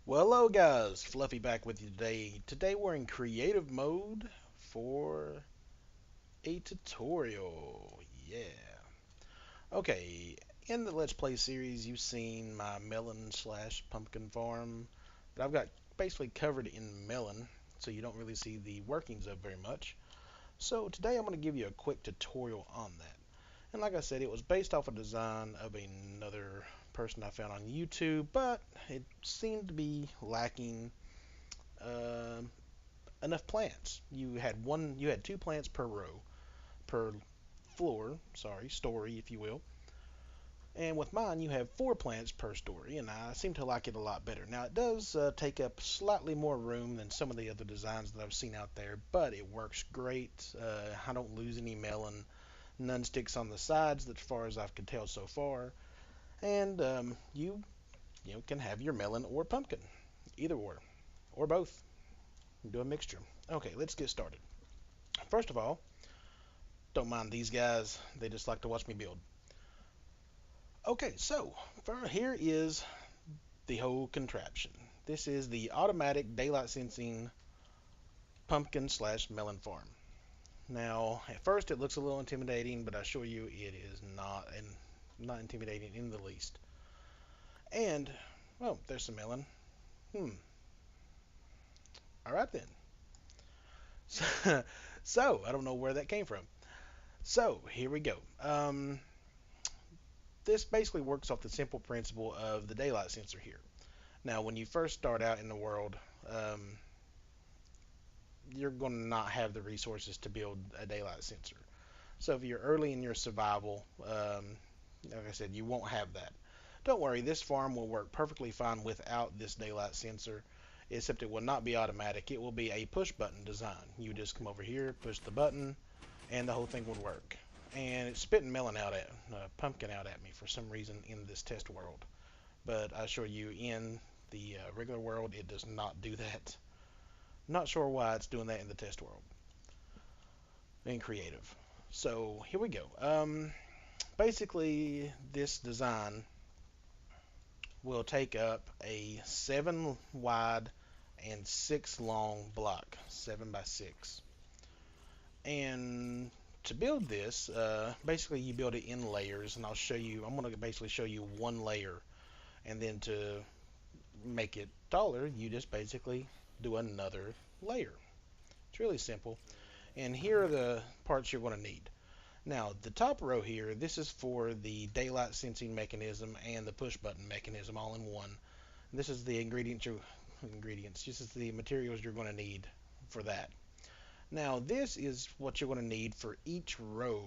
Well, hello guys, Fluffy back with you today. Today we're in creative mode for a tutorial. Yeah. Okay, in the Let's Play series, you've seen my melon slash pumpkin farm that I've got basically covered in melon, so you don't really see the workings of very much. So today I'm going to give you a quick tutorial on that. And like I said, it was based off a design of another person I found on YouTube, but it seemed to be lacking uh, enough plants. You had two plants per row, per floor, sorry, story, if you will. And with mine, you have four plants per story, and I seem to like it a lot better. Now, it does take up slightly more room than some of the other designs that I've seen out there, but it works great. I don't lose any melon. None sticks on the sides, as far as I can tell so far. And you can have your melon or pumpkin, either or both. Do a mixture. Okay, let's get started. First of all, don't mind these guys. They just like to watch me build. Okay, so here is the whole contraption. This is the automatic daylight sensing pumpkin slash melon farm. Now, at first it looks a little intimidating, but I assure you it is not, and not intimidating in the least. And, oh, there's some melon. Hmm. All right then. So, I don't know where that came from. So, here we go. This basically works off the simple principle of the daylight sensor here. Now, when you first start out in the world, um, you're going to not have the resources to build a daylight sensor. So if you're early in your survival, like I said, you won't have that. Don't worry, this farm will work perfectly fine without this daylight sensor, except it will not be automatic. It will be a push button design. You just come over here, push the button, and the whole thing would work. And it's spitting melon out at, pumpkin out at me for some reason in this test world. But I assure you, in the regular world, it does not do that. Not sure why it's doing that in the test world. In creative. So here we go. Basically, this design will take up a 7 wide and 6 long block, 7 by 6. And to build this, basically you build it in layers, and I'll show you. I'm going to basically show you one layer, and then to make it taller, you just basically do another layer. It's really simple. And here are the parts you're going to need. Now, the top row here, this is for the daylight sensing mechanism and the push button mechanism all in one. This is the ingredients. This is the materials you're going to need for that. Now, this is what you're going to need for each row,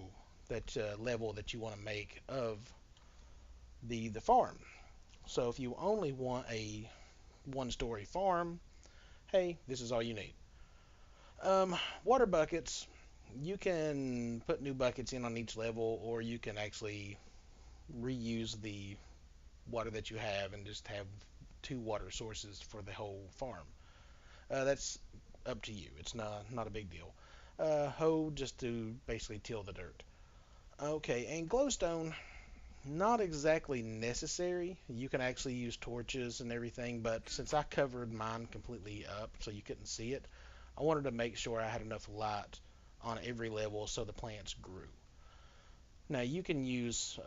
that level that you want to make of the farm. So if you only want a one-story farm, hey, this is all you need. Water buckets, you can put new buckets in on each level, or you can actually reuse the water that you have and just have two water sources for the whole farm. That's up to you. It's not a big deal. Hoe just to basically till the dirt. Okay, and glowstone, not exactly necessary. You can actually use torches and everything, but since I covered mine completely up so you couldn't see it, I wanted to make sure I had enough light on every level so the plants grew. Now you can use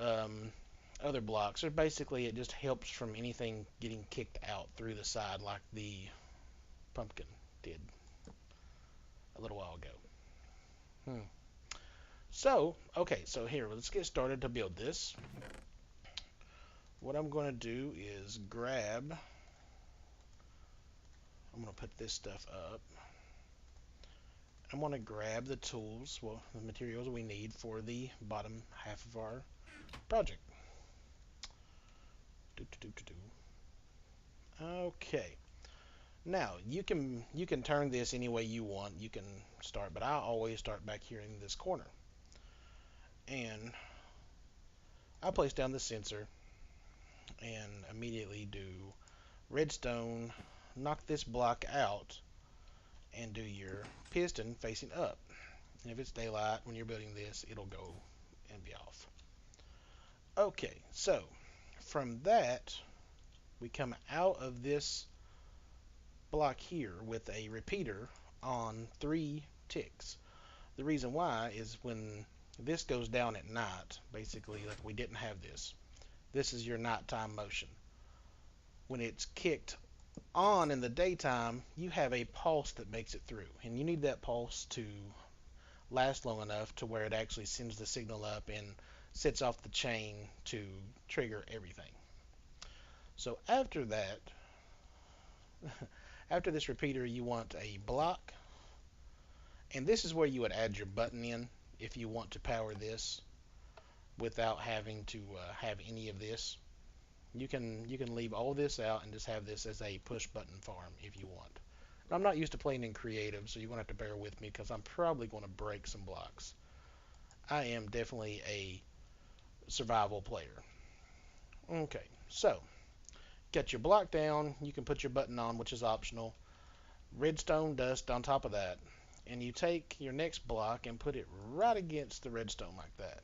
other blocks, or basically it just helps from anything getting kicked out through the side like the pumpkin did a little while ago. Hmm. So, okay, so here, let's get started to build this. What I'm going to do is I'm going to put this stuff up. I'm going to grab the tools, well, the materials we need for the bottom half of our project. Okay. Now you can turn this any way you want. You can start, but I always start back here in this corner. And I place down the sensor and immediately do redstone, knock this block out, and do your piston facing up. And if it's daylight when you're building this, it'll go and be off. Okay, so from that we come out of this block here with a repeater on 3 ticks. The reason why is when this goes down at night, basically, like we didn't have this. This is your nighttime motion. When it's kicked on in the daytime, you have a pulse that makes it through, and you need that pulse to last long enough to where it actually sends the signal up and sets off the chain to trigger everything. So after that, after this repeater, you want a block, and this is where you would add your button in if you want to power this without having to have any of this. You can leave all this out and just have this as a push button farm if you want. I'm not used to playing in creative, so you're going to have to bear with me because I'm probably going to break some blocks. I am definitely a survival player. Okay, so get your block down. You can put your button on, which is optional. Redstone dust on top of that. And you take your next block and put it right against the redstone like that.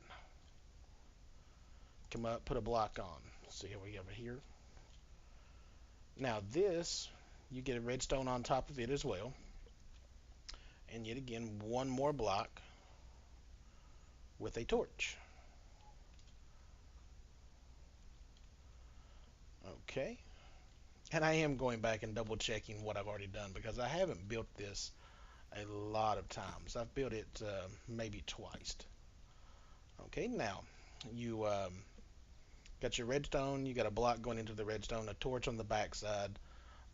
Come up, put a block on. See how we have it here. Now this, you get a redstone on top of it as well. And yet again, one more block with a torch. Okay. And I am going back and double checking what I've already done because I haven't built this a lot of times. I've built it maybe twice. Okay, now you got your redstone, you got a block going into the redstone, a torch on the backside,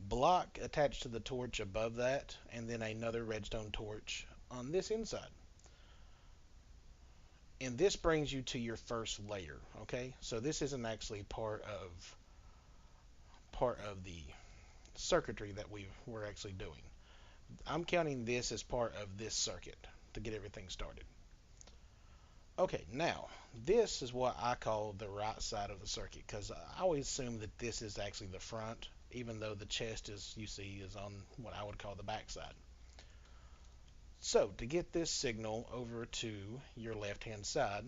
block attached to the torch above that, and then another redstone torch on this inside. And this brings you to your first layer, okay? So this isn't actually part of the circuitry that we're actually doing. I'm counting this as part of this circuit to get everything started. Okay, now this is what I call the right side of the circuit because I always assume that this is actually the front, even though the chest is you see is on what I would call the back side. So to get this signal over to your left hand side,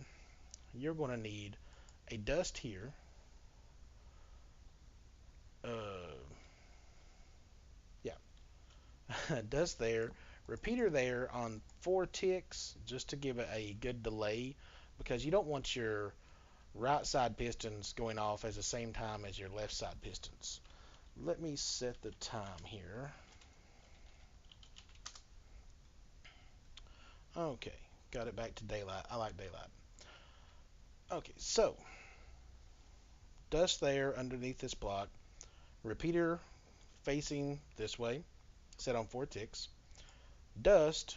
you're going to need a dust here, uh, yeah, dust there, repeater there on 4 ticks just to give it a good delay because you don't want your right side pistons going off at the same time as your left side pistons. Let me set the time here. Okay, got it back to daylight. I like daylight. Okay, so dust there underneath this block, repeater facing this way, set on 4 ticks. Dust,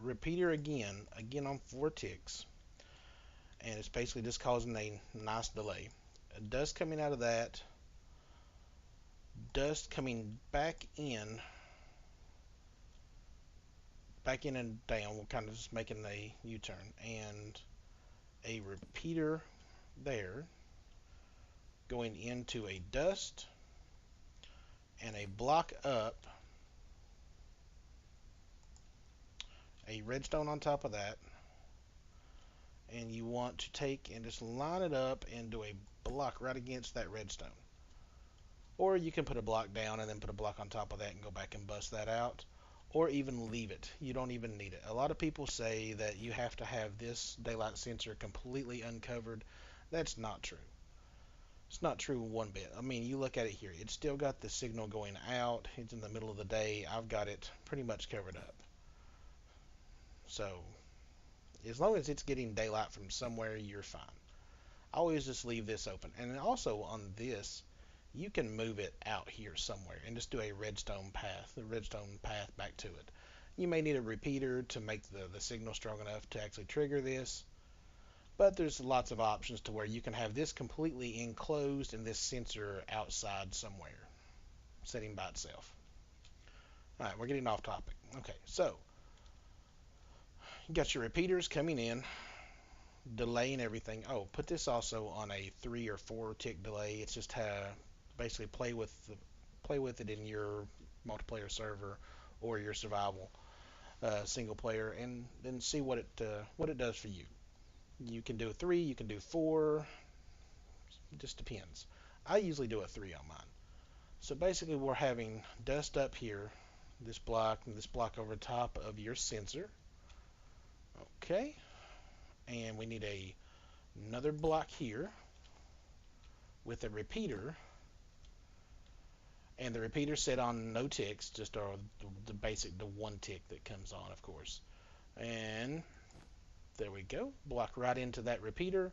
repeater again on 4 ticks, and it's basically just causing a nice delay. Dust coming out of that, dust coming back in and down. We're kind of just making a U-turn, and a repeater there going into a dust and a block up, a redstone on top of that, and you want to take and just line it up and do a block right against that redstone. Or you can put a block down and then put a block on top of that and go back and bust that out. Or even leave it. You don't even need it. A lot of people say that you have to have this daylight sensor completely uncovered. That's not true. It's not true one bit. I mean, you look at it here. It's still got the signal going out. It's in the middle of the day. I've got it pretty much covered up. So, as long as it's getting daylight from somewhere, you're fine. I always just leave this open. And also on this, you can move it out here somewhere and just do a the redstone path back to it. You may need a repeater to make the signal strong enough to actually trigger this, but there's lots of options to where you can have this completely enclosed and this sensor outside somewhere, sitting by itself. Alright, we're getting off topic. Okay, so you got your repeaters coming in, delaying everything. Oh, put this also on a 3 or 4 tick delay. It's just basically play with it in your multiplayer server or your survival single player, and then see what it does for you. You can do a 3, you can do 4. It just depends. I usually do a 3 on mine. So basically we're having dust up here, this block and this block over top of your sensor. Okay, and we need another block here with a repeater, and the repeater set on no ticks, just the basic, the one tick that comes on, of course. And there we go, block right into that repeater,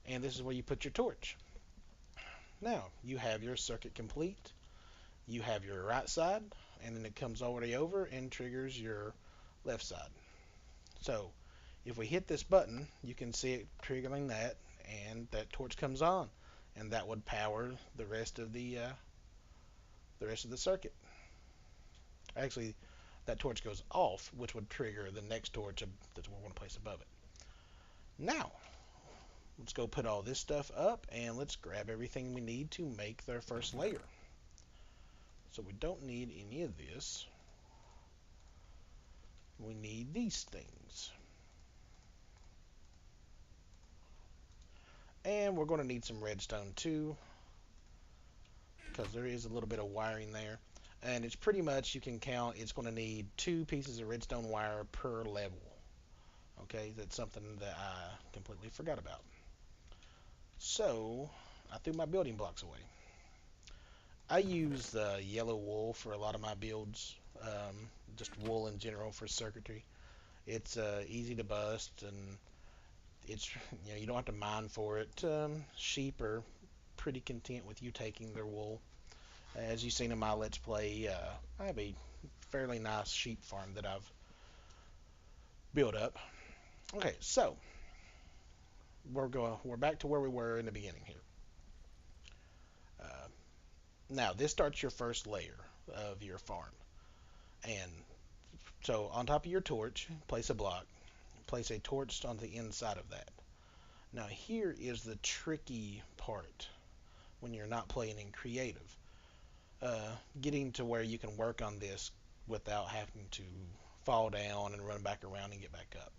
and this is where you put your torch. Now you have your circuit complete. You have your right side, and then it comes all the way over and triggers your left side. So if we hit this button, you can see it triggering that, and that torch comes on, and that would power the rest of the circuit. Actually, that torch goes off, which would trigger the next torch that we're going to place above it. Now, let's go put all this stuff up, and let's grab everything we need to make their first layer. So we don't need any of this. We need these things. And we're going to need some redstone too, because there is a little bit of wiring there. And it's pretty much, you can count, it's going to need 2 pieces of redstone wire per level. Okay, that's something that I completely forgot about. So, I threw my building blocks away. I use yellow wool for a lot of my builds, just wool in general for circuitry. It's easy to bust, and it's, you don't have to mine for it. Sheep are pretty content with you taking their wool. As you've seen in my Let's Play, I have a fairly nice sheep farm that I've built up. Okay, so we're back to where we were in the beginning here. Now this starts your first layer of your farm, and so on top of your torch, place a block, place a torch on the inside of that. Now here is the tricky part when you're not playing in creative. Getting to where you can work on this without having to fall down and run back around and get back up.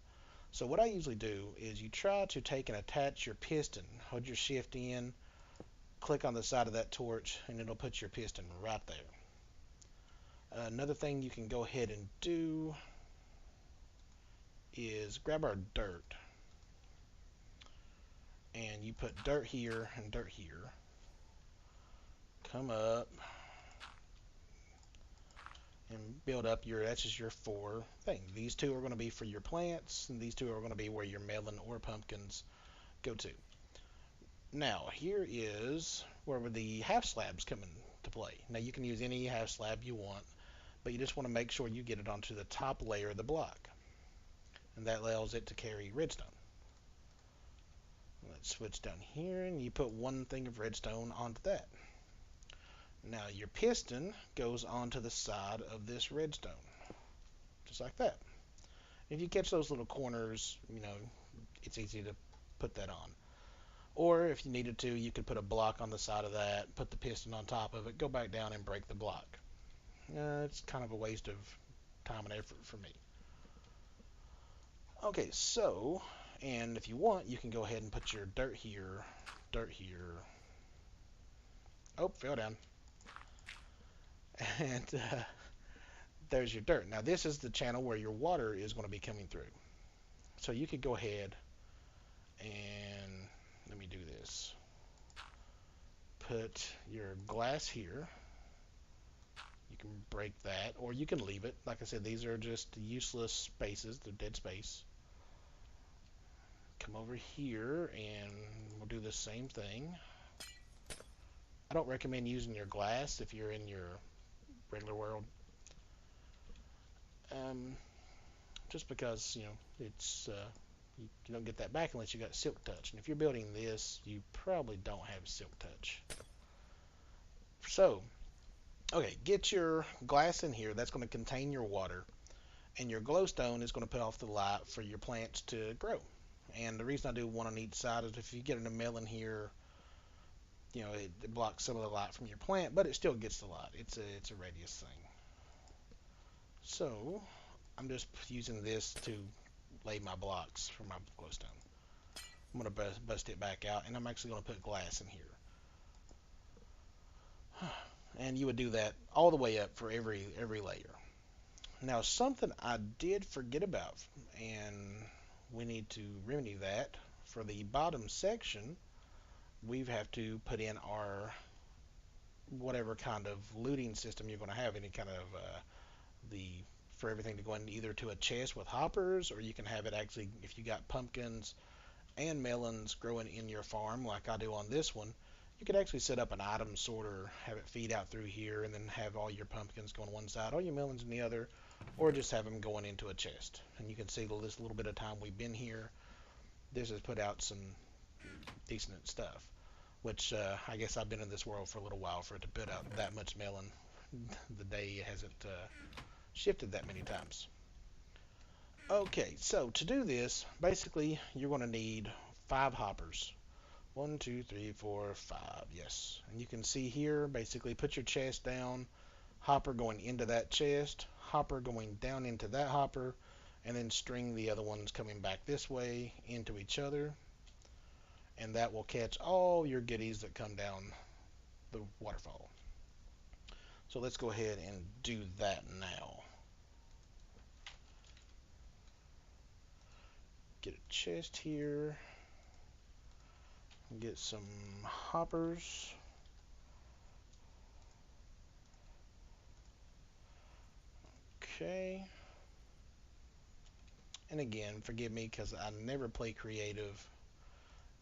So what I usually do is you try to take and attach your piston, hold your shift in, click on the side of that torch, and it'll put your piston right there. Another thing you can go ahead and do is grab our dirt, and you put dirt here and dirt here. Come up and build up that's just your 4 things. These 2 are going to be for your plants, and these 2 are going to be where your melon or pumpkins go to. Now here is where the half slabs come into play. Now you can use any half slab you want, but you just want to make sure you get it onto the top layer of the block, and that allows it to carry redstone. Let's switch down here, and you put 1 thing of redstone onto that. Now your piston goes onto the side of this redstone, just like that. If you catch those little corners, it's easy to put that on. Or if you needed to, you could put a block on the side of that, put the piston on top of it, go back down and break the block. It's kind of a waste of time and effort for me. Okay, so, and if you want, you can go ahead and put your dirt here, dirt here. Oh, fell down. And there's your dirt. Now this is the channel where your water is going to be coming through. So you could go ahead and, let me do this. Put your glass here. You can break that, or you can leave it. Like I said, these are just useless spaces. They're dead space. Come over here, and we'll do the same thing. I don't recommend using your glass if you're in your regular world. Just because, it's you don't get that back unless you got silk touch. And if you're building this, you probably don't have silk touch. So, okay, get your glass in here. That's going to contain your water. And your glowstone is going to put off the light for your plants to grow. And the reason I do one on each side is if you get a melon here, it blocks some of the light from your plant, but it still gets the light. It's a radius thing. So I'm just using this to lay my blocks for my glowstone. I'm going to bust it back out, and I'm actually going to put glass in here. And you would do that all the way up for every layer. Now, something I did forget about, and we need to remedy that. For the bottom section, we have to put in our whatever kind of looting system you're going to have, any kind of the for everything to go in either to a chest with hoppers, or you can have it actually, if you got pumpkins and melons growing in your farm like I do on this one, you could actually set up an item sorter, have it feed out through here, and then have all your pumpkins going one side, all your melons in the other, or just have them going into a chest. And you can see this little bit of time we've been here, this has put out some decent stuff, which I guess I've been in this world for a little while for it to put out that much melon. The day hasn't shifted that many times. Okay, so to do this, basically you're going to need 5 hoppers. One, two, three, four, five. Yes. And you can see here, basically put your chest down, hopper going into that chest, hopper going down into that hopper, and then string the other ones coming back this way into each other. And that will catch all your goodies that come down the waterfall. So let's go ahead and do that now. Get a chest here. Get some hoppers. Okay. And again, forgive me because I never play creative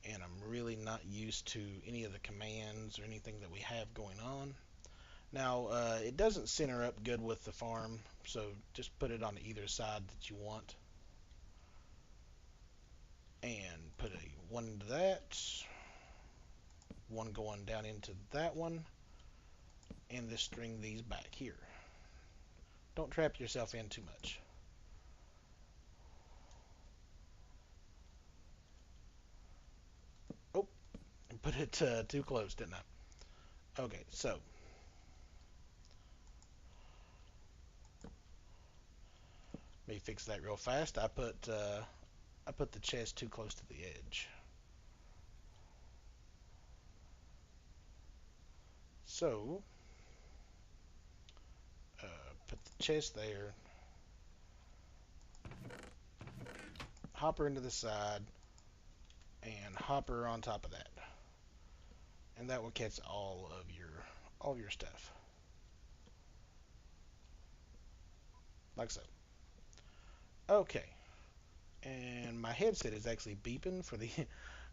and I'm really not used to any of the commands or anything that we have going on. Now, it doesn't center up good with the farm, so just put it on either side that you want. And put one into that, one going down into that one, and just string these back here. Don't trap yourself in too much. Oh, put it too close, didn't I? Okay, so let me fix that real fast. I put the chest too close to the edge. So put the chest there, hopper into the side, and hopper on top of that, and that will catch all of your stuff, like so. Okay, and my headset is actually beeping for the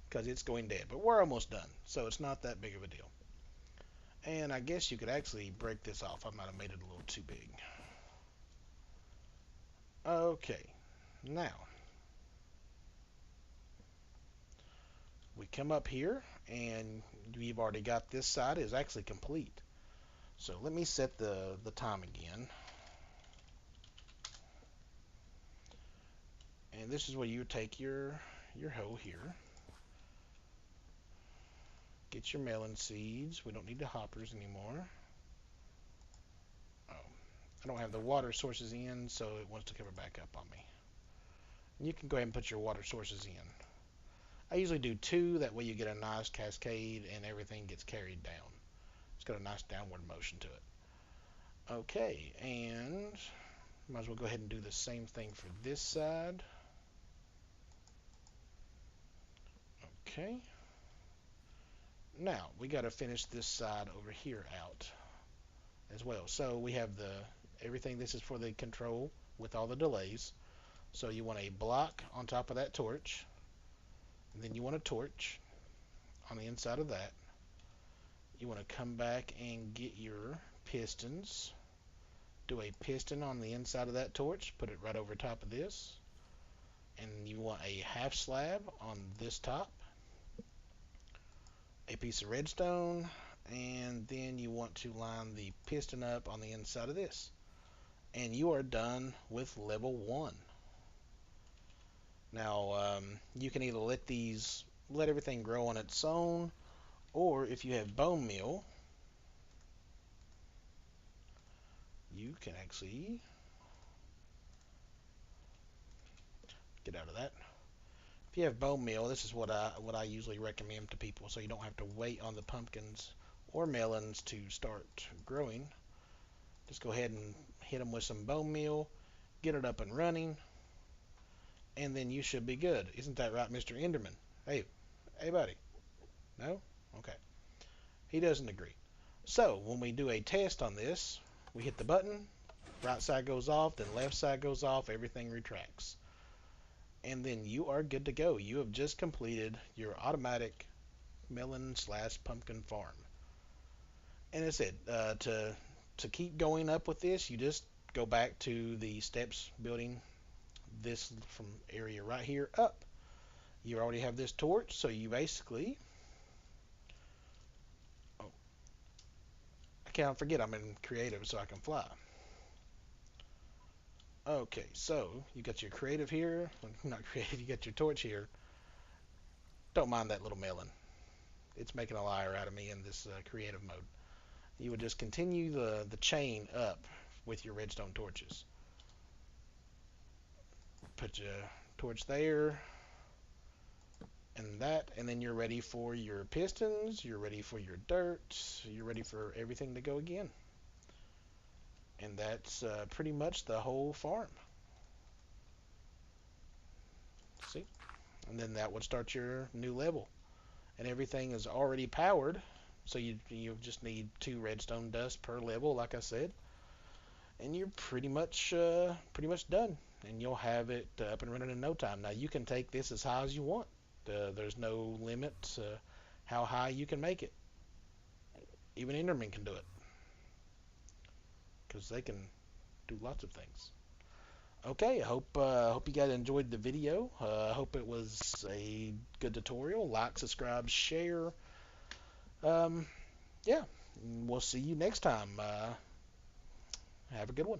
because it's going dead, but we're almost done, so it's not that big of a deal. And I guess you could actually break this off. I might have made it a little too big. Okay, now we come up here, and we've already got this side is actually complete. So let me set the time again. And this is where you take your hoe here. Get your melon seeds. We don't need the hoppers anymore. Oh, I don't have the water sources in, so it wants to cover back up on me. And you can go ahead and put your water sources in. I usually do 2, that way you get a nice cascade and everything gets carried down. It's got a nice downward motion to it. Okay, and might as well go ahead and do the same thing for this side. Okay. Now, we got to finish this side over here out as well. So we have everything. This is for the control with all the delays. So you want a block on top of that torch. And then you want a torch on the inside of that. You want to come back and get your pistons. Do a piston on the inside of that torch. Put it right over top of this. And you want a half slab on this top. A piece of redstone. And then you want to line the piston up on the inside of this. And you are done with level 1. Now, you can either let everything grow on its own, or if you have bone meal, you can actually get out of that. If you have bone meal, this is what I usually recommend to people, so you don't have to wait on the pumpkins or melons to start growing, just go ahead and hit them with some bone meal, get it up and running, and then you should be good. Isn't that right, Mr. Enderman? Hey, hey, buddy. No? Okay. He doesn't agree. So when we do a test on this, we hit the button, right side goes off, then left side goes off, everything retracts. And then you are good to go. You have just completed your automatic melon slash pumpkin farm. And that's it. To keep going up with this, you just go back to the steps building this from area right here up. You already have this torch, so you basically, oh, I can't forget I'm in creative so I can fly. Okay, so you got your creative here, not creative, you got your torch here. Don't mind that little melon. It's making a liar out of me in this creative mode. You would just continue the chain up with your redstone torches. Put your torch there and that, and then you're ready for your pistons, you're ready for your dirt, you're ready for everything to go again. And that's pretty much the whole farm. See? And then that would start your new level. And everything is already powered, so you just need 2 redstone dust per level, like I said. And you're pretty much done, and you'll have it up and running in no time. Now you can take this as high as you want. There's no limit how high you can make it. Even Enderman can do it because they can do lots of things. Okay, I hope you guys enjoyed the video. I hope it was a good tutorial. Like, subscribe, share. Yeah, we'll see you next time. Have a good one.